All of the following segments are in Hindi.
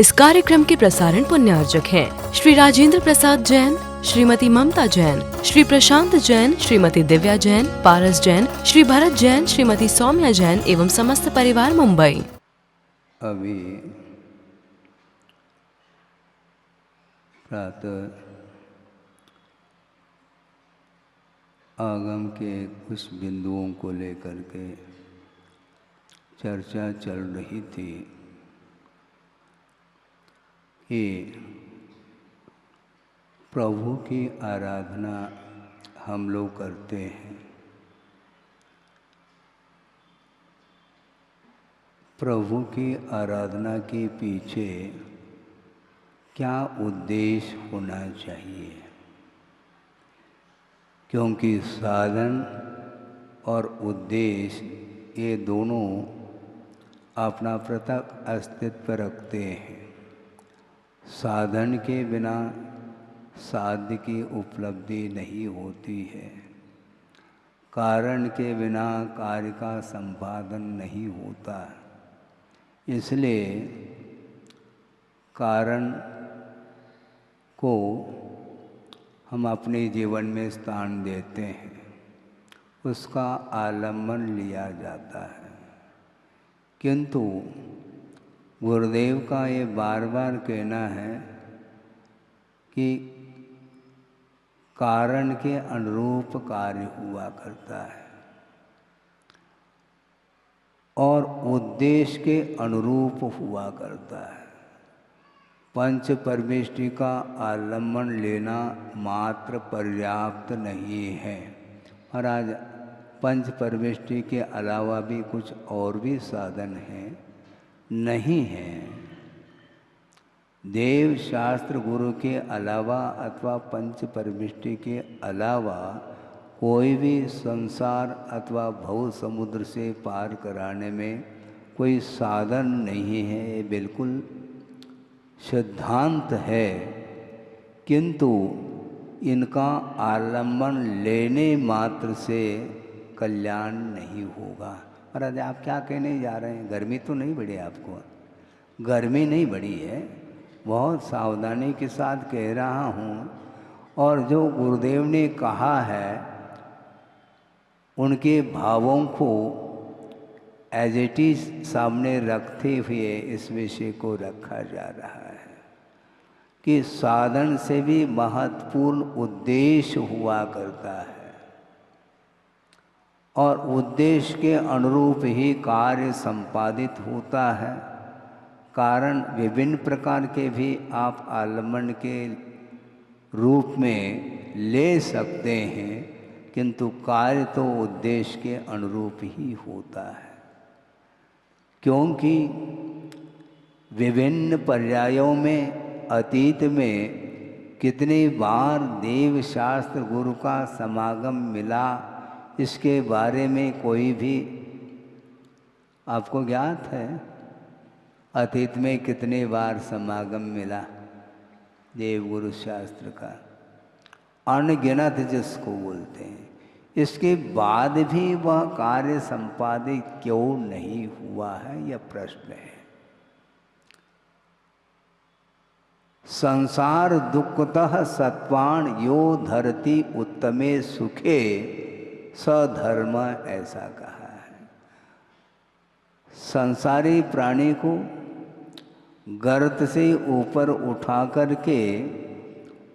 इस कार्यक्रम के प्रसारण पुण्यार्जक हैं श्री राजेंद्र प्रसाद जैन, श्रीमती ममता जैन, श्री प्रशांत जैन, श्रीमती दिव्या जैन, पारस जैन, श्री भरत जैन, श्रीमती सौम्या जैन एवं समस्त परिवार मुंबई। अभी प्रातः आगम के कुछ बिंदुओं को लेकर के चर्चा चल रही थी कि प्रभु की आराधना हम लोग करते हैं। प्रभु की आराधना के पीछे क्या उद्देश्य होना चाहिए, क्योंकि साधन और उद्देश्य ये दोनों अपना पृथक अस्तित्व रखते हैं। साधन के बिना साध्य की उपलब्धि नहीं होती है, कारण के बिना कार्य का संपादन नहीं होता। इसलिए कारण को हम अपने जीवन में स्थान देते हैं, उसका आलम्बन लिया जाता है। किंतु गुरुदेव का ये बार बार कहना है कि कारण के अनुरूप कार्य हुआ करता है और उद्देश्य के अनुरूप हुआ करता है। पंच परमेष्टि का आलम्बन लेना मात्र पर्याप्त नहीं है। महाराज, पंच परमेष्टि के अलावा भी कुछ और भी साधन हैं? नहीं है। देव शास्त्र गुरु के अलावा अथवा पंच परमेष्टि के अलावा कोई भी संसार अथवा भव समुद्र से पार कराने में कोई साधन नहीं है। ये बिल्कुल सिद्धांत है, किंतु इनका आलम्बन लेने मात्र से कल्याण नहीं होगा। महाराज, आप क्या कहने जा रहे हैं? गर्मी तो नहीं बढ़ी आपको? गर्मी नहीं बढ़ी है, बहुत सावधानी के साथ कह रहा हूँ। और जो गुरुदेव ने कहा है उनके भावों को एज इट इज सामने रखते हुए इस विषय को रखा जा रहा है कि साधन से भी महत्वपूर्ण उद्देश्य हुआ करता है और उद्देश्य के अनुरूप ही कार्य संपादित होता है। कारण विभिन्न प्रकार के भी आप आलम्बन के रूप में ले सकते हैं, किंतु कार्य तो उद्देश्य के अनुरूप ही होता है। क्योंकि विभिन्न पर्यायों में अतीत में कितनी बार देव शास्त्र गुरु का समागम मिला, इसके बारे में कोई भी आपको ज्ञात है? अतीत में कितने बार समागम मिला देव गुरु शास्त्र का? अनगिनत जिसको बोलते हैं। इसके बाद भी वह कार्य संपादित क्यों नहीं हुआ है, यह प्रश्न है। संसार दुःखतः सत्वान यो धरती उत्तमे सुखे सधर्म, ऐसा कहा है। संसारी प्राणी को गर्त से ऊपर उठा करके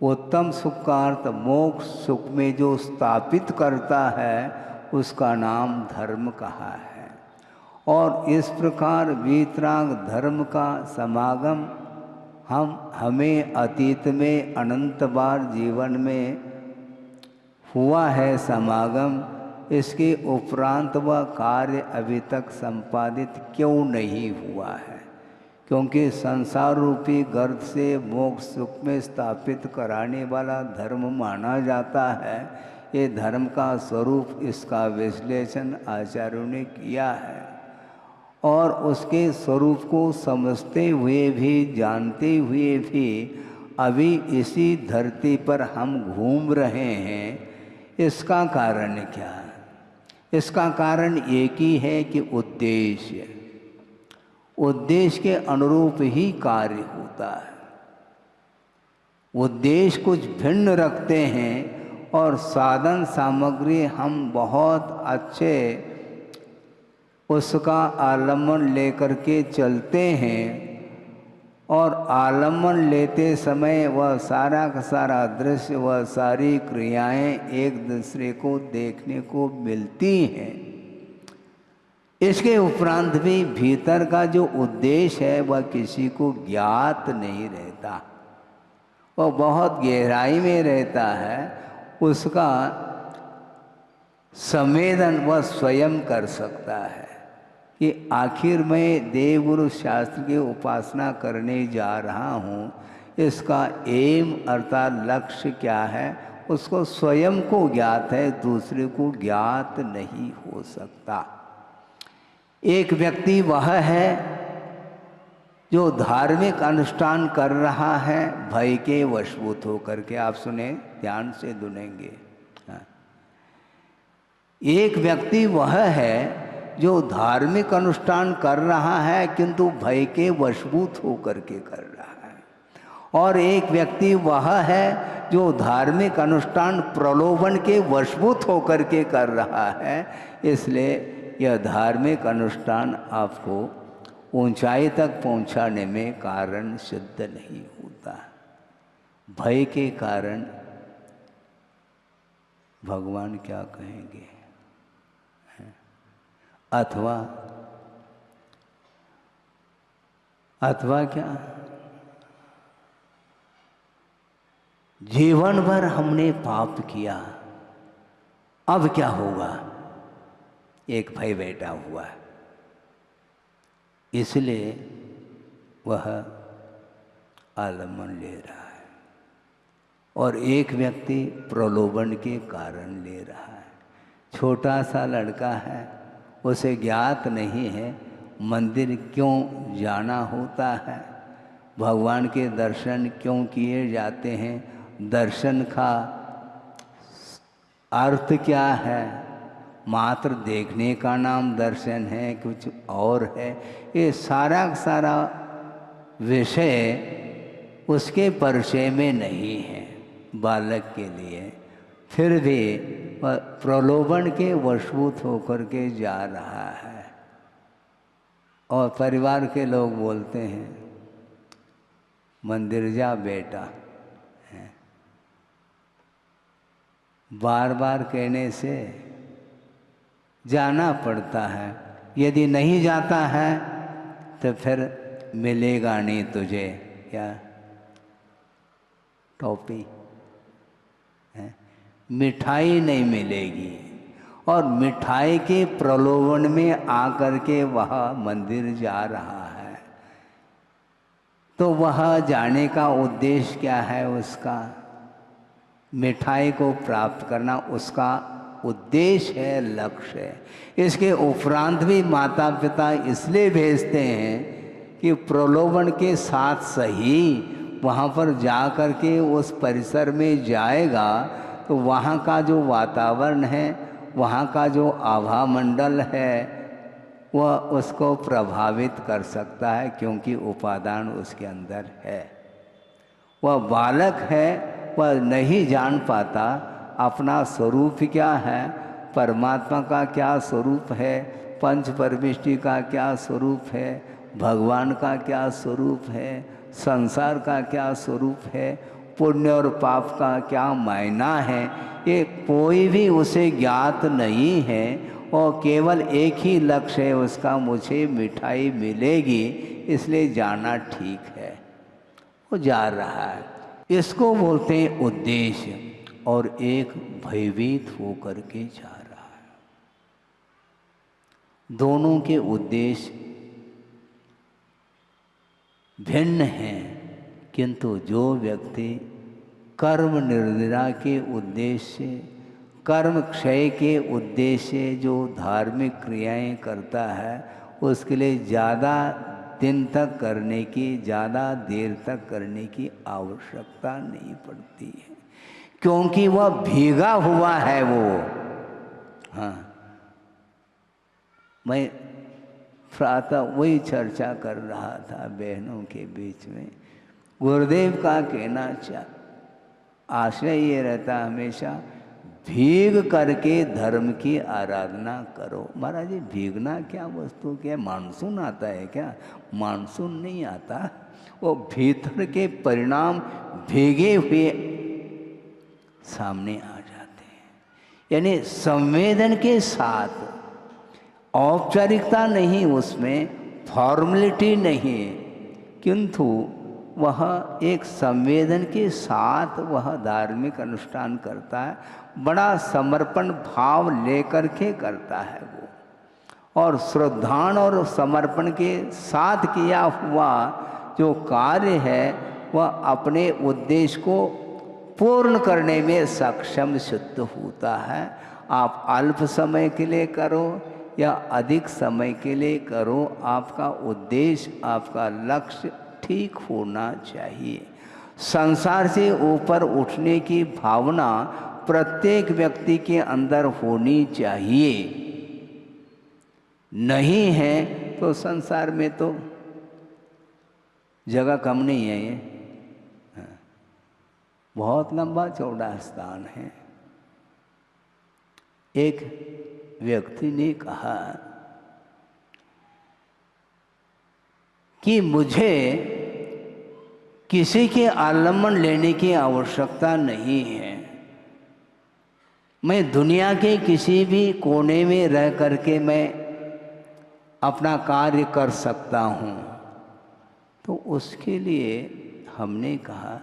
उत्तम सुख का अर्थ मोक्ष सुख में जो स्थापित करता है उसका नाम धर्म कहा है। और इस प्रकार वीतराग धर्म का समागम हमें अतीत में अनंत बार जीवन में हुआ है समागम। इसके उपरांत वह कार्य अभी तक संपादित क्यों नहीं हुआ है? क्योंकि संसार रूपी गर्त से मोक्ष सुख में स्थापित कराने वाला धर्म माना जाता है। ये धर्म का स्वरूप, इसका विश्लेषण आचार्यों ने किया है और उसके स्वरूप को समझते हुए भी, जानते हुए भी अभी इसी धरती पर हम घूम रहे हैं। इसका कारण क्या है? इसका कारण एक ही है कि उद्देश्य। उद्देश्य के अनुरूप ही कार्य होता है। उद्देश्य कुछ भिन्न रखते हैं और साधन सामग्री हम बहुत अच्छे उसका आलम्बन लेकर के चलते हैं और आलम्बन लेते समय वह सारा का सारा दृश्य, वह सारी क्रियाएं एक दूसरे को देखने को मिलती हैं। इसके उपरांत भी भीतर का जो उद्देश्य है वह किसी को ज्ञात नहीं रहता, वह बहुत गहराई में रहता है। उसका संवेदन वह स्वयं कर सकता है कि आखिर मैं देवगुरु शास्त्र की उपासना करने जा रहा हूँ, इसका एम अर्थात लक्ष्य क्या है, उसको स्वयं को ज्ञात है, दूसरे को ज्ञात नहीं हो सकता। एक व्यक्ति वह है जो धार्मिक अनुष्ठान कर रहा है भय के वशभूत होकर के। आप सुने, ध्यान से सुनेंगे। एक व्यक्ति वह है जो धार्मिक अनुष्ठान कर रहा है किंतु भय के वशभूत होकर के कर रहा है, और एक व्यक्ति वह है जो धार्मिक अनुष्ठान प्रलोभन के वशभूत होकर के कर रहा है। इसलिए यह धार्मिक अनुष्ठान आपको ऊंचाई तक पहुंचाने में कारण सिद्ध नहीं होता। भय के कारण भगवान क्या कहेंगे, अथवा क्या जीवन भर हमने पाप किया, अब क्या होगा, एक भय बैठा हुआ है। इसलिए वह आलम्बन ले रहा है, और एक व्यक्ति प्रलोभन के कारण ले रहा है। छोटा सा लड़का है, उसे ज्ञात नहीं है मंदिर क्यों जाना होता है, भगवान के दर्शन क्यों किए जाते हैं, दर्शन का अर्थ क्या है, मात्र देखने का नाम दर्शन है, कुछ और है। ये सारा सारा विषय उसके परिचय में नहीं है बालक के लिए, फिर भी वह प्रलोभन के वशभूत होकर के जा रहा है। और परिवार के लोग बोलते हैं मंदिर जा बेटा, बार बार कहने से जाना पड़ता है। यदि नहीं जाता है तो फिर मिलेगा नहीं तुझे क्या टॉपी है, मिठाई नहीं मिलेगी। और मिठाई के प्रलोभन में आकर के वह मंदिर जा रहा है, तो वह जाने का उद्देश्य क्या है, उसका मिठाई को प्राप्त करना उसका उद्देश्य है, लक्ष्य है। इसके उपरांत भी माता पिता इसलिए भेजते हैं कि प्रलोभन के साथ सही वहाँ पर जा कर के उस परिसर में जाएगा तो वहाँ का जो वातावरण है, वहाँ का जो आभा मंडल है, वह उसको प्रभावित कर सकता है, क्योंकि उपादान उसके अंदर है। वह बालक है, वह नहीं जान पाता अपना स्वरूप क्या है, परमात्मा का क्या स्वरूप है, पंच परमिष्टि का क्या स्वरूप है, भगवान का क्या स्वरूप है, संसार का क्या स्वरूप है, पुण्य और पाप का क्या मायना है, ये कोई भी उसे ज्ञात नहीं है। और केवल एक ही लक्ष्य है उसका, मुझे मिठाई मिलेगी इसलिए जाना ठीक है, वो जा रहा है। इसको बोलते हैं उद्देश्य, और एक भयभीत होकर के जा रहा है। दोनों के उद्देश्य भिन्न हैं, किंतु जो व्यक्ति कर्म निर्निरा के उद्देश्य, कर्म क्षय के उद्देश्य जो धार्मिक क्रियाएं करता है, उसके लिए ज़्यादा दिन तक करने की, ज़्यादा देर तक करने की आवश्यकता नहीं पड़ती है, क्योंकि वह भीगा हुआ है। वो हाँ, मैं प्रातः वही चर्चा कर रहा था बहनों के बीच में। गुरुदेव का कहना आशय ये रहता हमेशा, भीग करके धर्म की आराधना करो। महाराज जी भीगना क्या वस्तु, क्या मानसून आता है क्या? मानसून नहीं आता, वो भीतर के परिणाम भीगे हुए सामने आ जाते हैं। यानी संवेदन के साथ, औपचारिकता नहीं, उसमें फॉर्मेलिटी नहीं, किंतु वह एक संवेदन के साथ वह धार्मिक अनुष्ठान करता है, बड़ा समर्पण भाव लेकर के करता है वो। और श्रद्धान और समर्पण के साथ किया हुआ जो कार्य है वह अपने उद्देश्य को पूर्ण करने में सक्षम सिद्ध होता है। आप अल्प समय के लिए करो या अधिक समय के लिए करो, आपका उद्देश्य, आपका लक्ष्य ठीक होना चाहिए। संसार से ऊपर उठने की भावना प्रत्येक व्यक्ति के अंदर होनी चाहिए। नहीं है तो संसार में तो जगह कम नहीं है, ये बहुत लंबा चौड़ा स्थान है। एक व्यक्ति ने कहा कि मुझे किसी के आलम्बन लेने की आवश्यकता नहीं है, मैं दुनिया के किसी भी कोने में रह करके मैं अपना कार्य कर सकता हूँ। तो उसके लिए हमने कहा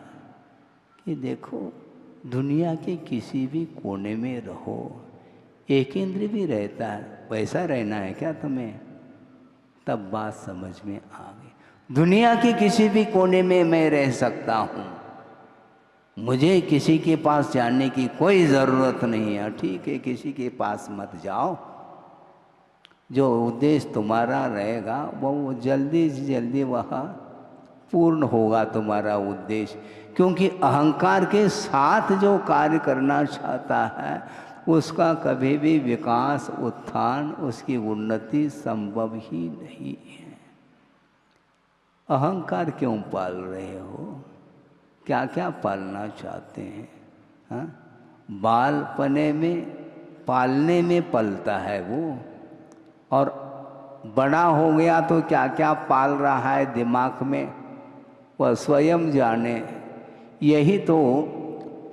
कि देखो, दुनिया के किसी भी कोने में रहो, एकेंद्र भी रहता है, वैसा रहना है क्या तुम्हें? तब बात समझ में आ गई। दुनिया के किसी भी कोने में मैं रह सकता हूँ, मुझे किसी के पास जाने की कोई ज़रूरत नहीं है। ठीक है, किसी के पास मत जाओ, जो उद्देश्य तुम्हारा रहेगा वो जल्दी से जल्दी वह पूर्ण होगा तुम्हारा उद्देश्य। क्योंकि अहंकार के साथ जो कार्य करना चाहता है उसका कभी भी विकास, उत्थान, उसकी उन्नति संभव ही नहीं है। अहंकार क्यों पाल रहे हो? क्या क्या पालना चाहते हैं? हाँ, बालपने में पालने में पलता है वो, और बड़ा हो गया तो क्या क्या पाल रहा है दिमाग में वह स्वयं जाने। यही तो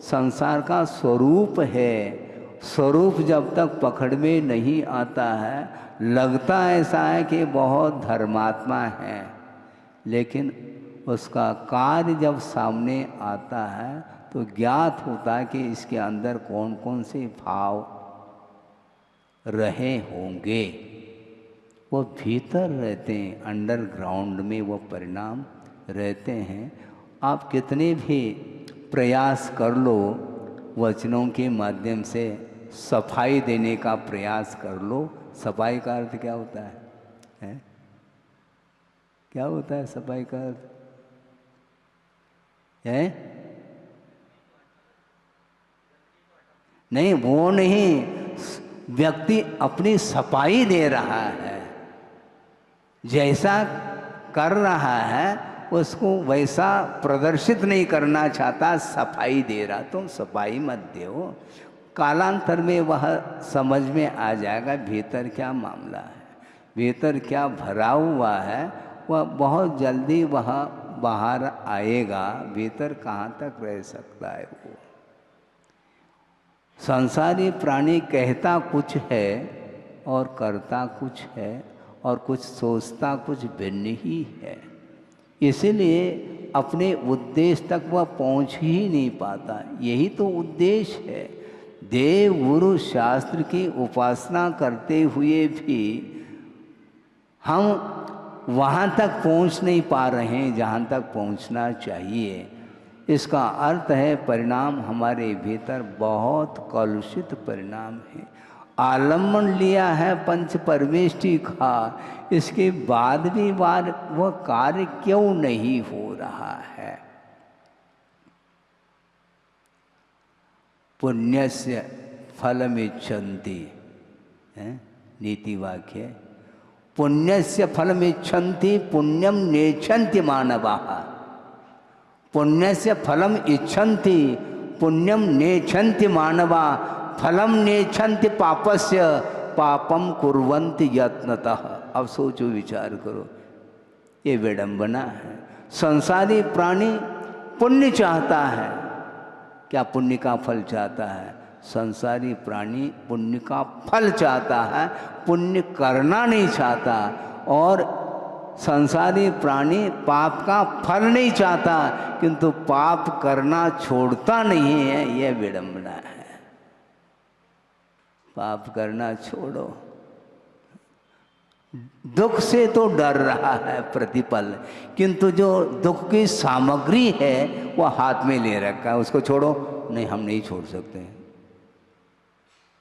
संसार का स्वरूप है। स्वरूप जब तक पकड़ में नहीं आता है, लगता ऐसा है कि बहुत धर्मात्मा है, लेकिन उसका कार्य जब सामने आता है तो ज्ञात होता है कि इसके अंदर कौन कौन से भाव रहे होंगे। वो भीतर रहते हैं, अंडरग्राउंड में वो परिणाम रहते हैं। आप कितने भी प्रयास कर लो, वचनों के माध्यम से सफाई देने का प्रयास कर लो। सफाई का अर्थ क्या होता है? क्या होता है सफाई का अर्थ? है नहीं, वो नहीं, व्यक्ति अपनी सफाई दे रहा है, जैसा कर रहा है उसको वैसा प्रदर्शित नहीं करना चाहता, सफाई दे रहा। तो सफाई मत दो, कालांतर में वह समझ में आ जाएगा भीतर क्या मामला है, भीतर क्या भरा हुआ है, वह बहुत जल्दी वह बाहर आएगा। भीतर कहाँ तक रह सकता है वो? संसारी प्राणी कहता कुछ है और करता कुछ है, और कुछ सोचता कुछ भिन्न ही है। इसीलिए अपने उद्देश्य तक वह पहुंच ही नहीं पाता। यही तो उद्देश्य है। देव गुरु शास्त्र की उपासना करते हुए भी हम वहाँ तक पहुँच नहीं पा रहे हैं जहाँ तक पहुँचना चाहिए। इसका अर्थ है परिणाम हमारे भीतर बहुत कलुषित परिणाम है। आलम्बन लिया है पंच परमेष्टि का, इसके बाद भी वह कार्य क्यों नहीं हो रहा है? पुण्यस्य फलमिच्छन्ति, नीति वाक्य। पुण्यस्य फलम इच्छन्ति पुण्यम नेच्छन्ति मानवाः। पुण्यस्य फलम इच्छन्ति पुण्यम नेच्छन्ति मानवा फलम नेच्छन्ति पापस्य पापम कुर्वन्ति यत्नतः। अब सोचो विचार करो, ये विडंबना है। संसारी प्राणी पुण्य चाहता है, क्या पुण्य का फल चाहता है? संसारी प्राणी पुण्य का फल चाहता है, पुण्य करना नहीं चाहता। और संसारी प्राणी पाप का फल नहीं चाहता, किंतु पाप करना छोड़ता नहीं है। यह विडंबना है। पाप करना छोड़ो। दुख से तो डर रहा है प्रतिपल, किंतु जो दुख की सामग्री है वह हाथ में ले रखा है, उसको छोड़ो, नहीं हम नहीं छोड़ सकते,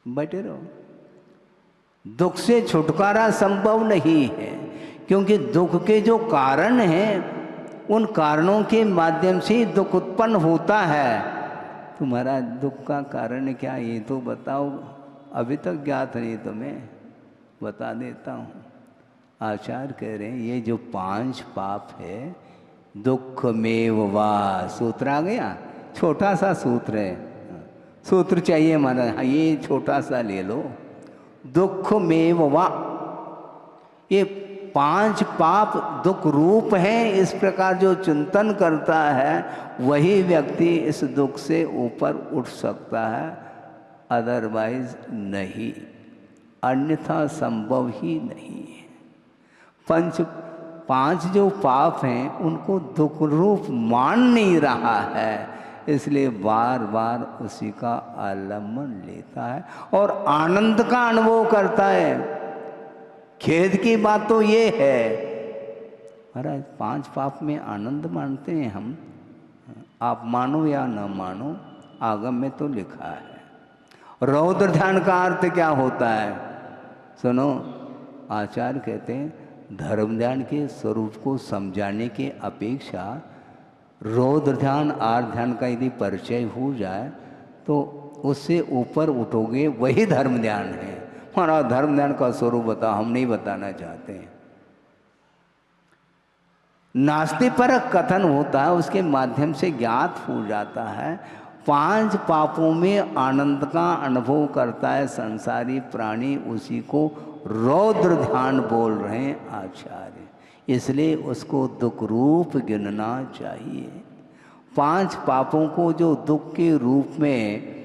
बैठे रहो। दुख से छुटकारा संभव नहीं है, क्योंकि दुख के जो कारण हैं उन कारणों के माध्यम से दुख उत्पन्न होता है। तुम्हारा दुख का कारण क्या, ये तो बताओ। अभी तक ज्ञात नहीं तुम्हें, बता देता हूँ। आचार्य कह रहे हैं ये जो 5 पाप है, दुख मेव वा, सूत्र आ गया, छोटा सा सूत्र है, सूत्र चाहिए माना, हाँ ये छोटा सा ले लो। दुख मेव वा, ये 5 पाप दुख रूप हैं। इस प्रकार जो चिंतन करता है वही व्यक्ति इस दुख से ऊपर उठ सकता है, अदरवाइज नहीं, अन्यथा संभव ही नहीं है। 5 जो पाप हैं उनको दुख रूप मान नहीं रहा है, इसलिए बार बार उसी का आलम्बन लेता है और आनंद का अनुभव करता है। खेद की बात तो ये है, महाराज 5 पाप में आनंद मानते हैं हम, आप मानो या न मानो, आगम में तो लिखा है। रौद्र ध्यान का अर्थ क्या होता है सुनो, आचार्य कहते हैं धर्म ध्यान के स्वरूप को समझाने के अपेक्षा रौद्र ध्यान आर्य ध्यान का यदि परिचय हो जाए तो उससे ऊपर उठोगे, वही धर्म ध्यान है। हमारा धर्म ध्यान का स्वरूप बता, हम नहीं बताना चाहते हैं। नास्तिकपरक कथन होता है, उसके माध्यम से ज्ञात हो जाता है 5 पापों में आनंद का अनुभव करता है संसारी प्राणी, उसी को रौद्र ध्यान बोल रहे हैं आचार्य, इसलिए उसको दुख रूप गिनना चाहिए। 5 पापों को जो दुख के रूप में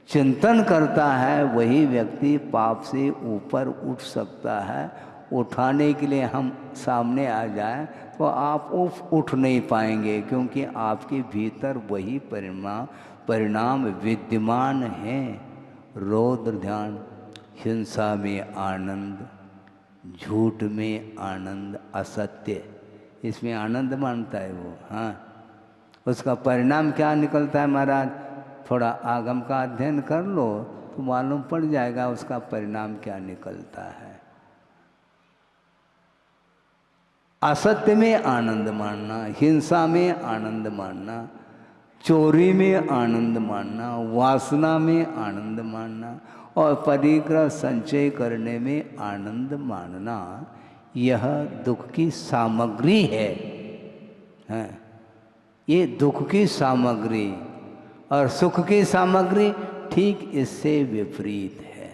चिंतन करता है वही व्यक्ति पाप से ऊपर उठ सकता है। उठाने के लिए हम सामने आ जाए तो आप उठ नहीं पाएंगे, क्योंकि आपके भीतर वही परिणाम विद्यमान है। रौद्र ध्यान, हिंसा में आनंद, झूठ में आनंद, असत्य, इसमें आनंद मानता है वो। हाँ, उसका परिणाम क्या निकलता है महाराज, थोड़ा आगम का अध्ययन कर लो तो मालूम पड़ जाएगा उसका परिणाम क्या निकलता है। असत्य में आनंद मानना, हिंसा में आनंद मानना, चोरी में आनंद मानना, वासना में आनंद मानना और परिग्रह संचय करने में आनंद मानना, यह दुख की सामग्री है। ये दुख की सामग्री और सुख की सामग्री ठीक इससे विपरीत है।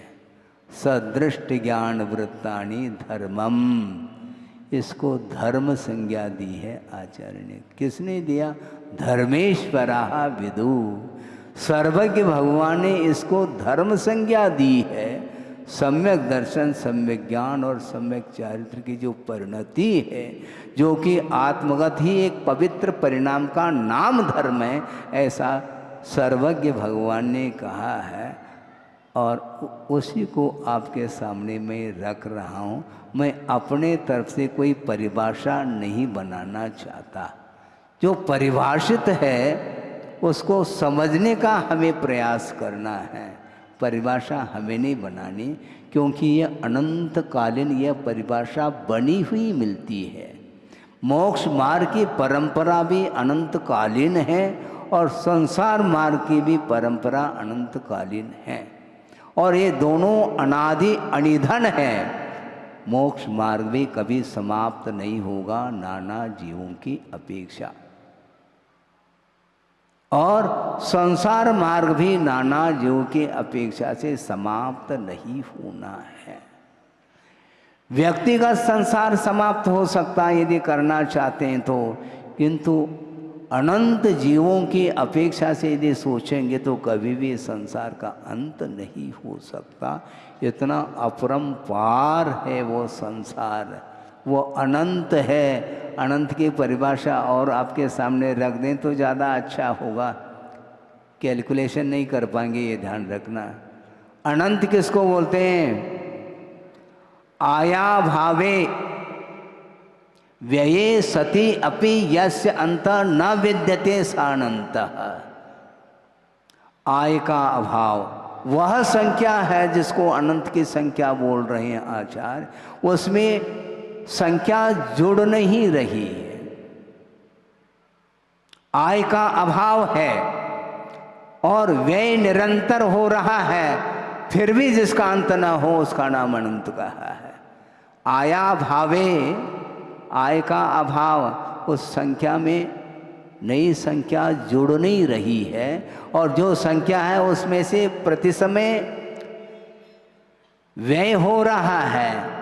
सदृष्ट ज्ञान वृत्तानि धर्मम, इसको धर्म संज्ञा दी है आचार्य ने। किसने दिया? धर्मेश्वराः विदु, सर्वज्ञ भगवान ने इसको धर्म संज्ञा दी है। सम्यक दर्शन, सम्यक ज्ञान और सम्यक चारित्र की जो परिणति है, जो कि आत्मगत ही एक पवित्र परिणाम का नाम धर्म है, ऐसा सर्वज्ञ भगवान ने कहा है और उसी को आपके सामने मैं रख रहा हूँ। मैं अपने तरफ से कोई परिभाषा नहीं बनाना चाहता। जो परिभाषित है उसको समझने का हमें प्रयास करना है, परिभाषा हमें नहीं बनानी, क्योंकि यह अनंतकालीन यह परिभाषा बनी हुई मिलती है। मोक्ष मार्ग की परंपरा भी अनंतकालीन है और संसार मार्ग की भी परंपरा अनंतकालीन है, और ये दोनों अनादि अनिधन है। मोक्ष मार्ग भी कभी समाप्त नहीं होगा नाना जीवों की अपेक्षा, और संसार मार्ग भी नाना जीवों की अपेक्षा से समाप्त नहीं होना है। व्यक्तिगत संसार समाप्त हो सकता है यदि करना चाहते हैं तो, किंतु अनंत जीवों की अपेक्षा से यदि सोचेंगे तो कभी भी संसार का अंत नहीं हो सकता। इतना अपरंपार है वो संसार, वो अनंत है। अनंत की परिभाषा और आपके सामने रख दें तो ज़्यादा अच्छा होगा, कैलकुलेशन नहीं कर पाएंगे, ये ध्यान रखना। अनंत किसको बोलते हैं? आया भावे व्यये सति अपि यस्य अंत न विद्यते सानंतः। आय का अभाव वह संख्या है जिसको अनंत की संख्या बोल रहे हैं आचार्य, उसमें संख्या जुड़ नहीं रही है। आय का अभाव है और व्यय निरंतर हो रहा है, फिर भी जिसका अंत न हो उसका नाम अनंत कहा है। आया भावे, आय का अभाव, उस संख्या में नई संख्या जुड़ नहीं रही है, और जो संख्या है उसमें से प्रति समय व्यय हो रहा है,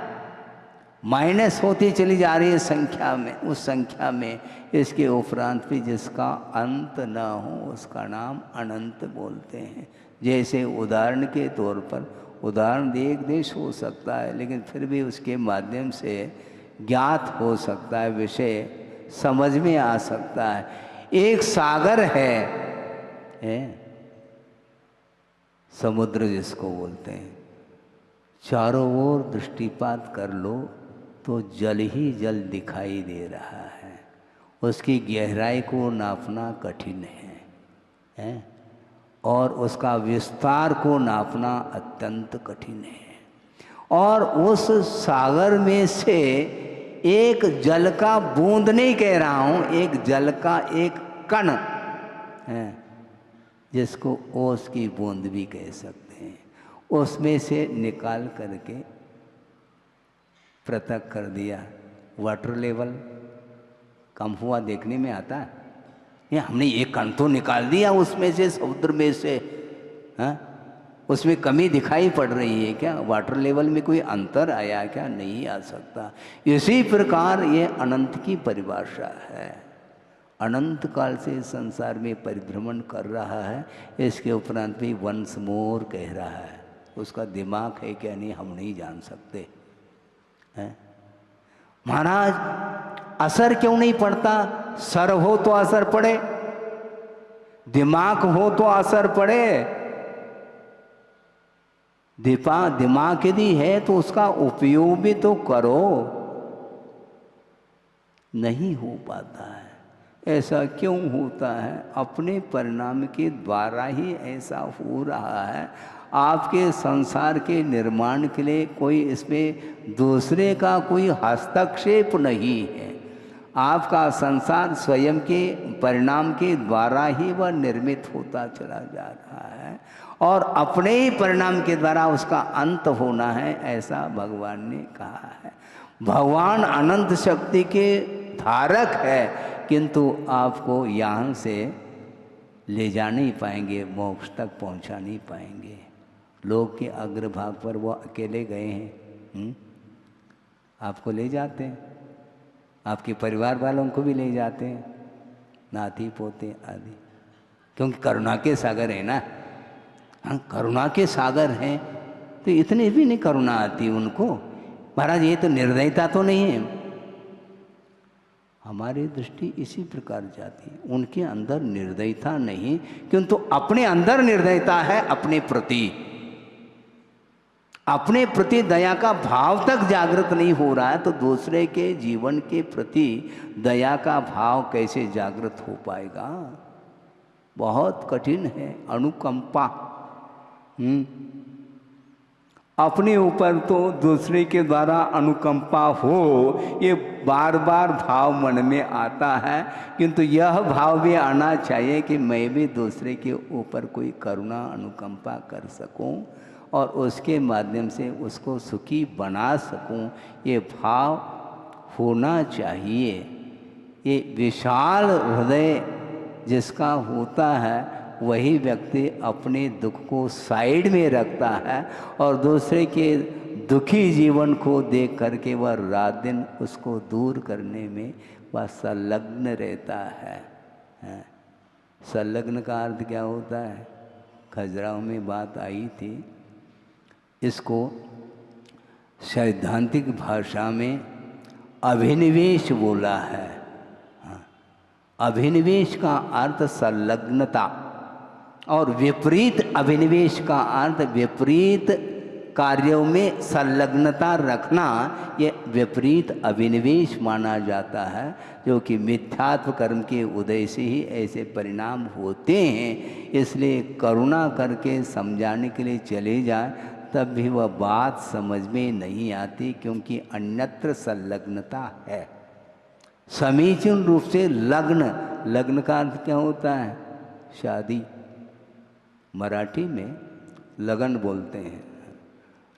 माइनस होती चली जा रही है संख्या में, उस संख्या में। इसके उपरांत भी जिसका अंत न हो उसका नाम अनंत बोलते हैं। जैसे उदाहरण के तौर पर, उदाहरण एक देश हो सकता है लेकिन फिर भी उसके माध्यम से ज्ञात हो सकता है, विषय समझ में आ सकता है। एक सागर है समुद्र जिसको बोलते हैं, चारों ओर दृष्टिपात कर लो तो जल ही जल दिखाई दे रहा है, उसकी गहराई को नापना कठिन है और उसका विस्तार को नापना अत्यंत कठिन है। और उस सागर में से एक जल का बूंद नहीं कह रहा हूँ, एक जल का एक कण है जिसको ओस की बूंद भी कह सकते हैं, उसमें से निकाल करके पृथक कर दिया, वाटर लेवल कम हुआ देखने में आता है। ये हमने एक कण तो निकाल दिया उसमें से, समुद्र में से, हाँ, उसमें कमी दिखाई पड़ रही है क्या? वाटर लेवल में कोई अंतर आया क्या? नहीं आ सकता। इसी प्रकार ये अनंत की परिभाषा है। अनंत काल से संसार में परिभ्रमण कर रहा है, इसके उपरांत भी वंस मोर कह रहा है। उसका दिमाग है क्या नहीं हम नहीं जान सकते हैं। महाराज असर क्यों नहीं पड़ता? सर हो तो असर पड़े, दिमाग हो तो असर पड़े। दिमाग यदि है तो उसका उपयोग भी तो करो, नहीं हो पाता है। ऐसा क्यों होता है? अपने परिणाम के द्वारा ही ऐसा हो रहा है। आपके संसार के निर्माण के लिए कोई इसमें दूसरे का कोई हस्तक्षेप नहीं है। आपका संसार स्वयं के परिणाम के द्वारा ही वह निर्मित होता चला जा रहा है और अपने ही परिणाम के द्वारा उसका अंत होना है, ऐसा भगवान ने कहा है। भगवान अनंत शक्ति के धारक है, किंतु आपको यहाँ से ले जा नहीं पाएंगे, मोक्ष तक पहुँचा नहीं पाएंगे। लोग के अग्रभाग पर वो अकेले गए हैं, आपको ले जाते हैं, आपके परिवार वालों को भी ले जाते हैं, नाती पोते आदि, क्योंकि करुणा के सागर है ना। हाँ, करुणा के सागर हैं तो इतनी भी नहीं करुणा आती उनको। महाराज ये तो निर्दयता तो नहीं है। हमारी दृष्टि इसी प्रकार जाती है, उनके अंदर निर्दयता नहीं, किंतु अपने अंदर निर्दयता है। अपने प्रति दया का भाव तक जागृत नहीं हो रहा है, तो दूसरे के जीवन के प्रति दया का भाव कैसे जागृत हो पाएगा? बहुत कठिन है। अनुकंपा, अपने ऊपर तो दूसरे के द्वारा अनुकंपा हो, ये बार बार भाव मन में आता है, किंतु यह भाव भी आना चाहिए कि मैं भी दूसरे के ऊपर कोई करुणा अनुकंपा कर सकूं और उसके माध्यम से उसको सुखी बना सकूं, ये भाव होना चाहिए। ये विशाल हृदय जिसका होता है वही व्यक्ति अपने दुख को साइड में रखता है और दूसरे के दुखी जीवन को देख करके वह रात दिन उसको दूर करने में वह संलग्न रहता है। संलग्न का अर्थ क्या होता है? खजुराहो में बात आई थी, इसको सैद्धांतिक भाषा में अभिनिवेश बोला है। अभिनिवेश का अर्थ संलग्नता और विपरीत अभिनिवेश का अर्थ विपरीत कार्यों में संलग्नता रखना, ये विपरीत अभिनिवेश माना जाता है, जो कि मिथ्यात्व कर्म के उदय से ही ऐसे परिणाम होते हैं। इसलिए करुणा करके समझाने के लिए चले जाए तब भी वह बात समझ में नहीं आती, क्योंकि अन्यत्र संलग्नता है। समीचीन रूप से लग्न, लग्न का अर्थ क्या होता है? शादी। मराठी में लगन बोलते हैं।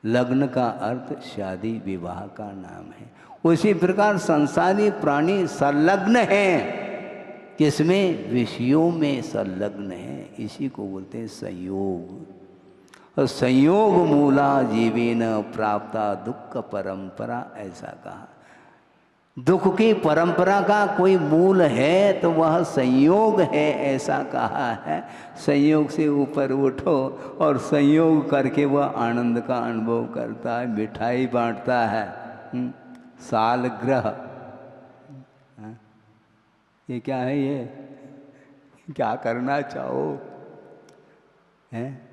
लग्न का अर्थ शादी विवाह का नाम है। उसी प्रकार संसारी प्राणी संलग्न हैं। किसमें? विषयों में संलग्न है। इसी को बोलते हैं संयोग। और संयोग मूला जीवेन प्राप्ता दुख परंपरा, ऐसा कहा। दुख की परंपरा का कोई मूल है तो वह संयोग है, ऐसा कहा है। संयोग से ऊपर उठो और संयोग करके वह आनंद का अनुभव करता है, मिठाई बांटता है। सालग्रह, ये क्या है? ये क्या करना चाहो है?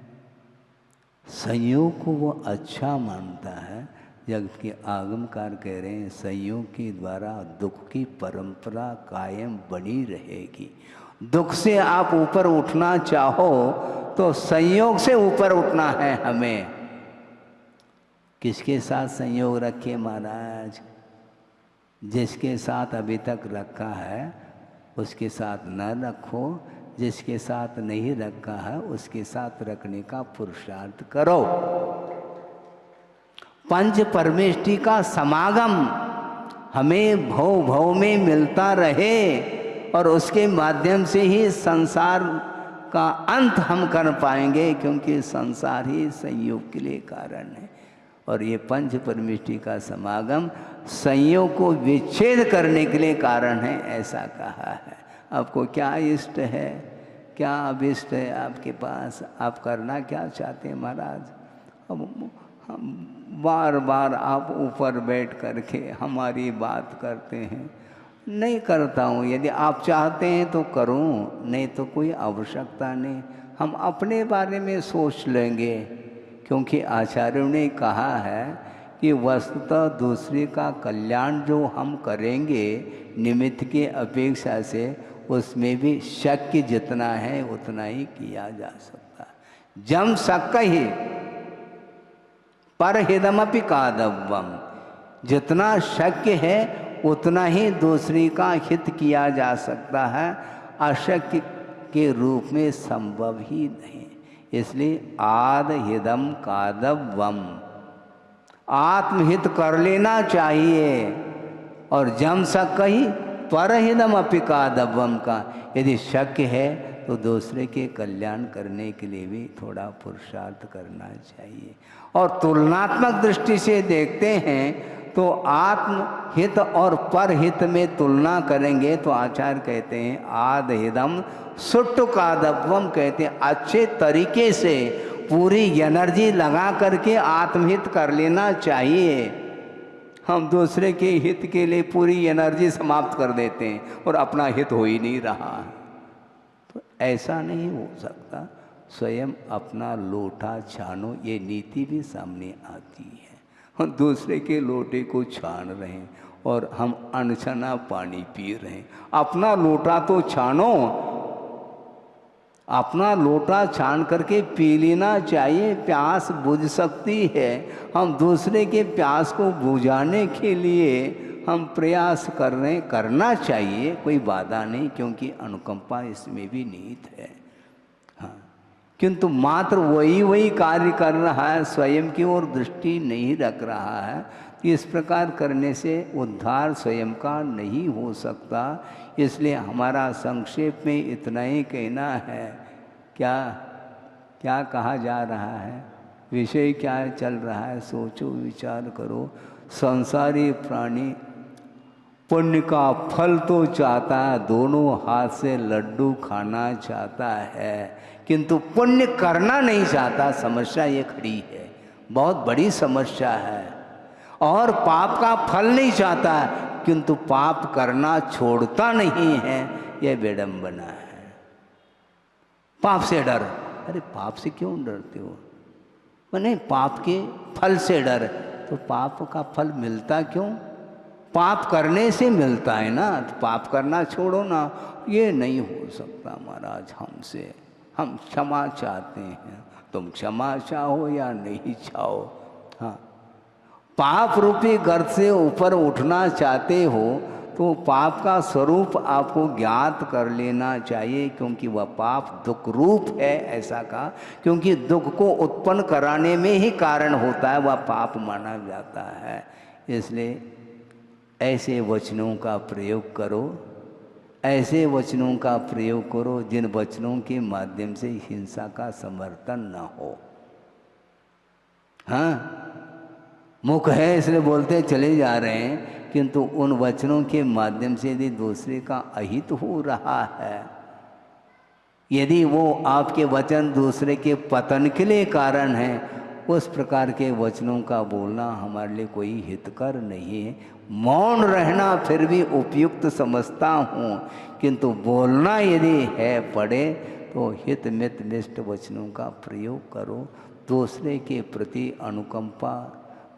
संयोग को वो अच्छा मानता है। जगत के आगमकार कह रहे हैं संयोग के द्वारा दुख की परंपरा कायम बनी रहेगी। दुख से आप ऊपर उठना चाहो तो संयोग से ऊपर उठना है हमें। किसके साथ संयोग रखे महाराज? जिसके साथ अभी तक रखा है उसके साथ न रखो, जिसके साथ नहीं रखा है उसके साथ रखने का पुरुषार्थ करो। पंच परमेष्टि का समागम हमें भव भव में मिलता रहे और उसके माध्यम से ही संसार का अंत हम कर पाएंगे, क्योंकि संसार ही संयोग के लिए कारण है। और ये पंच परमेष्टि का समागम संयोग को विच्छेद करने के लिए कारण है, ऐसा कहा है। आपको क्या इष्ट है, क्या अभिष्ट है आपके पास? आप करना क्या चाहते हैं महाराज? अब हम बार बार आप ऊपर बैठ करके हमारी बात करते हैं। नहीं करता हूँ। यदि आप चाहते हैं तो करूँ, नहीं तो कोई आवश्यकता नहीं। हम अपने बारे में सोच लेंगे, क्योंकि आचार्यों ने कहा है कि वस्तुतः दूसरे का कल्याण जो हम करेंगे निमित्त के अपेक्षा से, उसमें भी शक्य जितना है उतना ही किया जा सकता है। जम शक्य ही परहिदमपि कादव्यम, जितना शक्य है उतना ही दूसरी का हित किया जा सकता है, अशक्य के रूप में संभव ही नहीं। इसलिए आद हिदम कादव्यम, आत्महित कर लेना चाहिए। और जम शक्य ही परहिदम अपि कादव्यम का, यदि शक्य है तो दूसरे के कल्याण करने के लिए भी थोड़ा पुरुषार्थ करना चाहिए। और तुलनात्मक दृष्टि से देखते हैं तो आत्महित और परहित में तुलना करेंगे तो आचार्य कहते हैं आदहिदम सुट्टु कादव्यम, कहते हैं अच्छे तरीके से पूरी एनर्जी लगा करके आत्महित कर लेना चाहिए। हम दूसरे के हित के लिए पूरी एनर्जी समाप्त कर देते हैं और अपना हित हो ही नहीं रहा। तो ऐसा नहीं हो सकता। स्वयं अपना लोटा छानो, ये नीति भी सामने आती है। हम दूसरे के लोटे को छान रहे हैं और हम अनछना पानी पी रहे हैं। अपना लोटा तो छानो, अपना लोटा छान करके पी लेना चाहिए, प्यास बुझ सकती है। हम दूसरे के प्यास को बुझाने के लिए हम प्रयास करना चाहिए, कोई बाधा नहीं, क्योंकि अनुकंपा इसमें भी निहित है। हाँ, किंतु मात्र वही कार्य कर रहा है, स्वयं की ओर दृष्टि नहीं रख रहा है। इस प्रकार करने से उद्धार स्वयं का नहीं हो सकता। इसलिए हमारा संक्षेप में इतना ही कहना है। क्या क्या कहा जा रहा है, विषय क्या चल रहा है, सोचो विचार करो। संसारी प्राणी पुण्य का फल तो चाहता है, दोनों हाथ से लड्डू खाना चाहता है, किंतु पुण्य करना नहीं चाहता। समस्या ये खड़ी है, बहुत बड़ी समस्या है। और पाप का फल नहीं चाहता, किंतु पाप करना छोड़ता नहीं है, यह विडंबना है। पाप से डर, अरे पाप से क्यों डरते हो? नहीं, पाप के फल से डर। तो पाप का फल मिलता क्यों? पाप करने से मिलता है ना। तो पाप करना छोड़ो ना। ये नहीं हो सकता महाराज हमसे, हम क्षमा चाहते हैं। तुम क्षमा चाहो या नहीं चाहो, हाँ, पाप रूपी गर्त से ऊपर उठना चाहते हो तो पाप का स्वरूप आपको ज्ञात कर लेना चाहिए, क्योंकि वह पाप दुख रूप है। ऐसा कहा, क्योंकि दुख को उत्पन्न कराने में ही कारण होता है, वह पाप माना जाता है। इसलिए ऐसे वचनों का प्रयोग करो, ऐसे वचनों का प्रयोग करो जिन वचनों के माध्यम से हिंसा का समर्थन न हो। हाँ, मुख है इसलिए बोलते चले जा रहे हैं, किंतु उन वचनों के माध्यम से यदि दूसरे का अहित हो रहा है, यदि वो आपके वचन दूसरे के पतन के लिए कारण है, उस प्रकार के वचनों का बोलना हमारे लिए कोई हितकर नहीं है। मौन रहना फिर भी उपयुक्त समझता हूँ, किंतु बोलना यदि है पड़े तो हित मित निष्ठ वचनों का प्रयोग करो। दूसरे के प्रति अनुकंपा,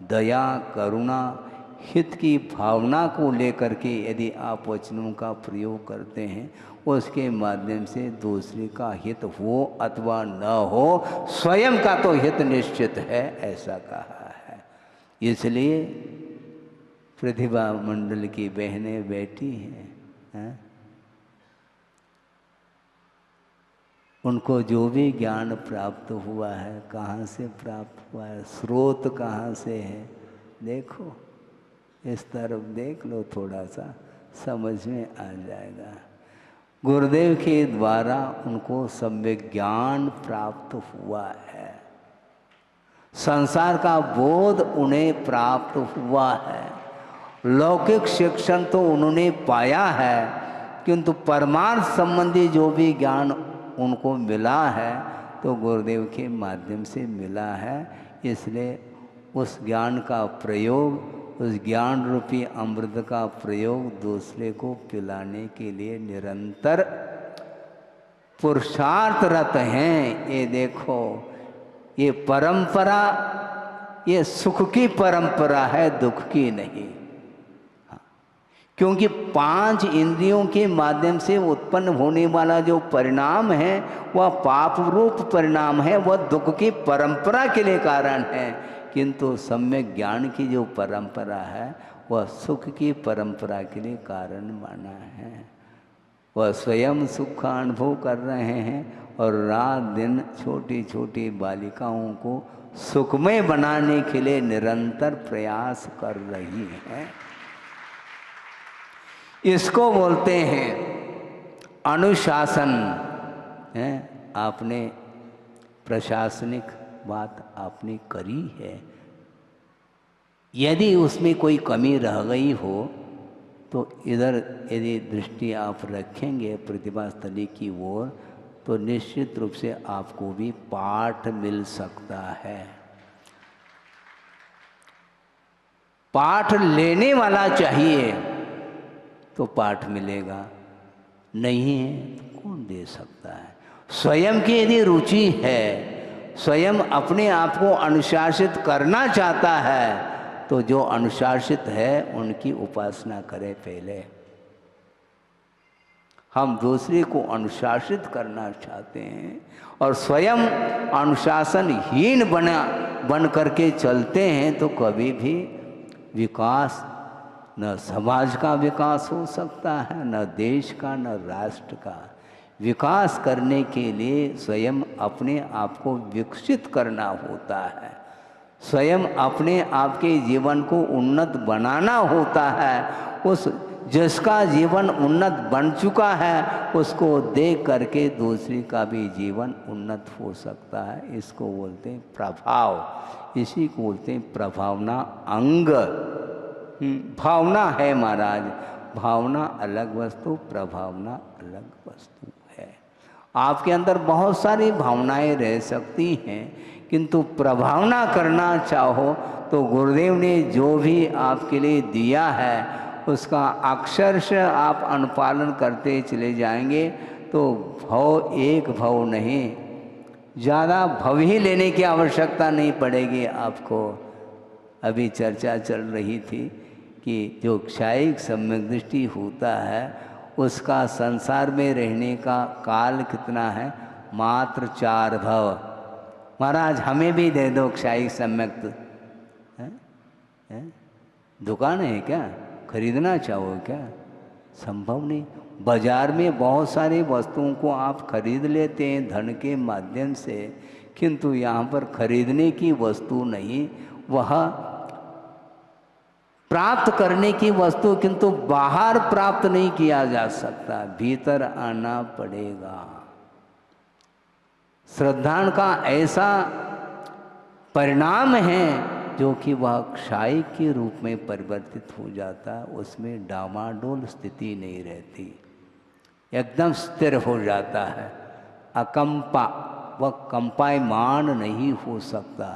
दया, करुणा, हित की भावना को लेकर के यदि आप वचनों का प्रयोग करते हैं, उसके माध्यम से दूसरे का हित हो अथवा न हो, स्वयं का तो हित निश्चित है, ऐसा कहा है। इसलिए प्रतिभा मंडल की बहनें बैठी हैं, उनको जो भी ज्ञान प्राप्त हुआ है, कहाँ से प्राप्त हुआ है, स्रोत कहाँ से है, देखो, इस तरफ देख लो, थोड़ा सा समझ में आ जाएगा। गुरुदेव के द्वारा उनको सम्यक ज्ञान प्राप्त हुआ है, संसार का बोध उन्हें प्राप्त हुआ है, लौकिक शिक्षण तो उन्होंने पाया है, किंतु परमार्थ संबंधी जो भी ज्ञान उनको मिला है तो गुरुदेव के माध्यम से मिला है। इसलिए उस ज्ञान का प्रयोग, उस ज्ञान रूपी अमृत का प्रयोग दूसरे को पिलाने के लिए निरंतर पुरुषार्थरत हैं। ये देखो, ये परंपरा, ये सुख की परंपरा है, दुख की नहीं। क्योंकि 5 इंद्रियों के माध्यम से उत्पन्न होने वाला जो परिणाम है वह पाप रूप परिणाम है, वह दुख की परंपरा के लिए कारण है। किंतु सम्यक ज्ञान की जो परंपरा है वह सुख की परंपरा के लिए कारण माना है। वह स्वयं सुख का अनुभव कर रहे हैं और रात दिन छोटी छोटी बालिकाओं को सुखमय बनाने के लिए निरंतर प्रयास कर रही हैं। इसको बोलते हैं अनुशासन। है, आपने प्रशासनिक बात आपने करी है, यदि उसमें कोई कमी रह गई हो तो इधर यदि दृष्टि आप रखेंगे प्रतिभा स्थली की ओर, तो निश्चित रूप से आपको भी पाठ मिल सकता है। पाठ लेने वाला चाहिए तो पाठ मिलेगा, नहीं है तो कौन दे सकता है। स्वयं की यदि रुचि है, स्वयं अपने आप को अनुशासित करना चाहता है, तो जो अनुशासित है उनकी उपासना करें। पहले हम दूसरे को अनुशासित करना चाहते हैं और स्वयं अनुशासनहीन बन करके चलते हैं, तो कभी भी विकास, न समाज का विकास हो सकता है, न देश का, न राष्ट्र का। विकास करने के लिए स्वयं अपने आप को विकसित करना होता है, स्वयं अपने आप के जीवन को उन्नत बनाना होता है। उस जिसका जीवन उन्नत बन चुका है उसको देख करके दूसरी का भी जीवन उन्नत हो सकता है। इसको बोलते हैं प्रभाव, इसी को बोलते हैं प्रभावना अंग। भावना है महाराज, भावना अलग वस्तु, प्रभावना अलग वस्तु है। आपके अंदर बहुत सारी भावनाएं रह सकती हैं, किंतु प्रभावना करना चाहो तो गुरुदेव ने जो भी आपके लिए दिया है उसका अक्षरशः आप अनुपालन करते चले जाएंगे तो भव एक भव नहीं, ज़्यादा भव ही लेने की आवश्यकता नहीं पड़ेगी आपको। अभी चर्चा चल रही थी कि जो क्षायिक सम्यक दृष्टि होता है उसका संसार में रहने का काल कितना है, मात्र 4 भव। महाराज हमें भी दे दो क्षायिक सम्यक, दुकान है क्या, खरीदना चाहो क्या, संभव नहीं। बाजार में बहुत सारी वस्तुओं को आप खरीद लेते हैं धन के माध्यम से, किंतु यहाँ पर खरीदने की वस्तु नहीं, वह प्राप्त करने की वस्तु, किंतु बाहर प्राप्त नहीं किया जा सकता, भीतर आना पड़ेगा। श्रद्धा का ऐसा परिणाम है जो कि वह क्षायिक के रूप में परिवर्तित हो जाता है, उसमें डामाडोल स्थिति नहीं रहती, एकदम स्थिर हो जाता है, अकंपा, वह कंपायमान नहीं हो सकता,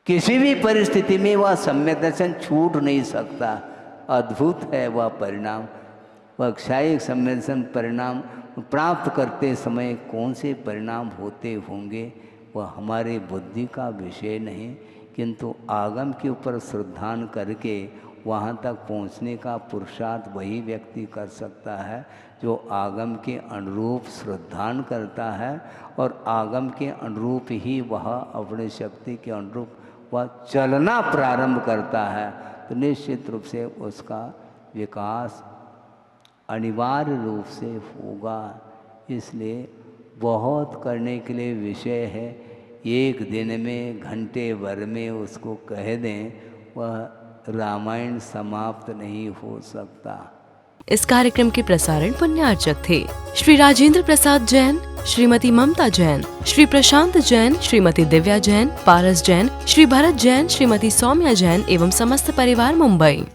किसी भी परिस्थिति में वह सम्यक दर्शन छूट नहीं सकता। अद्भुत है वह परिणाम। वह क्षायिक सम्यक दर्शन परिणाम प्राप्त करते समय कौन से परिणाम होते होंगे वह हमारे बुद्धि का विषय नहीं, किंतु आगम के ऊपर श्रद्धान करके वहाँ तक पहुँचने का पुरुषार्थ वही व्यक्ति कर सकता है जो आगम के अनुरूप श्रद्धान करता है, और आगम के अनुरूप ही वह अपने शक्ति के अनुरूप वह चलना प्रारंभ करता है, तो निश्चित रूप से उसका विकास अनिवार्य रूप से होगा। इसलिए बहुत करने के लिए विषय है, एक दिन में घंटे भर में उसको कह दें वह रामायण समाप्त नहीं हो सकता। इस कार्यक्रम के प्रसारण पुण्यार्चक थे श्री राजेंद्र प्रसाद जैन, श्रीमती ममता जैन, श्री प्रशांत जैन, श्रीमती दिव्या जैन, पारस जैन, श्री भरत जैन, श्रीमती सौम्या जैन एवं समस्त परिवार मुंबई।